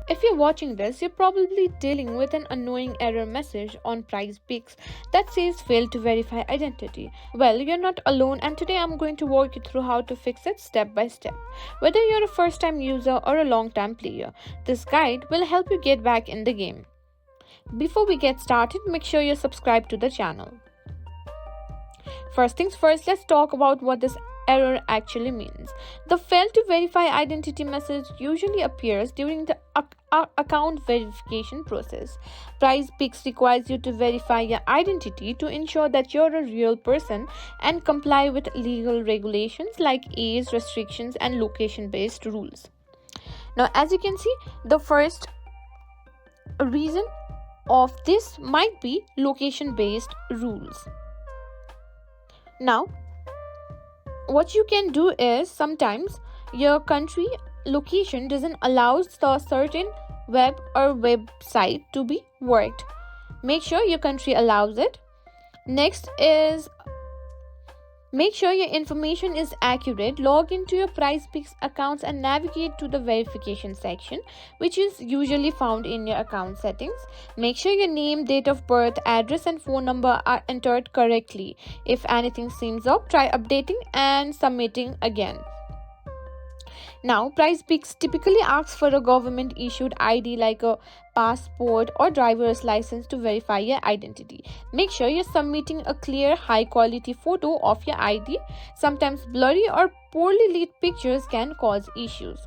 If you're watching this, you're probably dealing with an annoying error message on PrizePicks that says failed to verify identity. Well, you're not alone, and today I'm going to walk you through how to fix it step by step. Whether you're a first time user or a long time player, this guide will help you get back in the game. Before we get started, make sure you're subscribed to the channel. First things first, let's talk about what this error actually means. The fail to verify identity message usually appears during the account verification process. PrizePicks requires you to verify your identity to ensure that you're a real person and comply with legal regulations like age restrictions and location based rules. Now, as you can see, the first reason of this might be location based rules. Now, what you can do is sometimes your country location doesn't allow the certain web or website to be worked. Make sure your country allows it. Next is make sure your information is accurate. Log into your PrizePicks accounts and navigate to the verification section, which is usually found in your account settings. Make sure your name, date of birth, address, and phone number are entered correctly. If anything seems off, try updating and submitting again. Now, PrizePicks typically asks for a government issued ID like a passport or driver's license to verify your identity. Make sure you're submitting a clear, high quality photo of your ID. Sometimes blurry or poorly lit pictures can cause issues.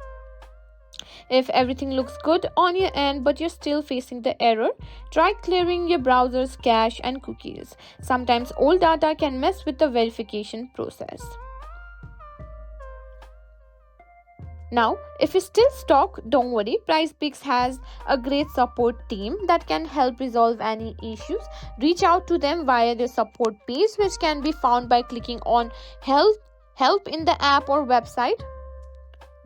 If everything looks good on your end but you're still facing the error, try clearing your browser's cache and cookies. Sometimes old data can mess with the verification process. Now, if you're still stuck, don't worry. PrizePicks has a great support team that can help resolve any issues. Reach out to them via their support page, which can be found by clicking on help in the app or website.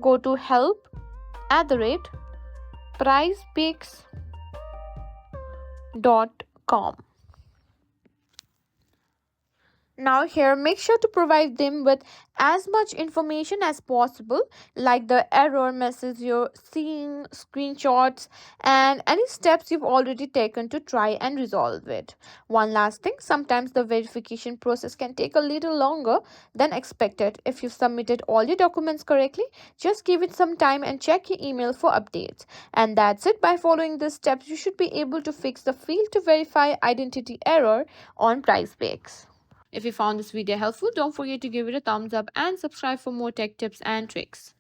Go to help@prizepicks.com. Now here, make sure to provide them with as much information as possible, like the error message you're seeing, screenshots, and any steps you've already taken to try and resolve it. One last thing, sometimes the verification process can take a little longer than expected. If you've submitted all your documents correctly, just give it some time and check your email for updates. And that's it. By following these steps, you should be able to fix the fail to verify identity error on PrizePicks. If you found this video helpful, don't forget to give it a thumbs up and subscribe for more tech tips and tricks.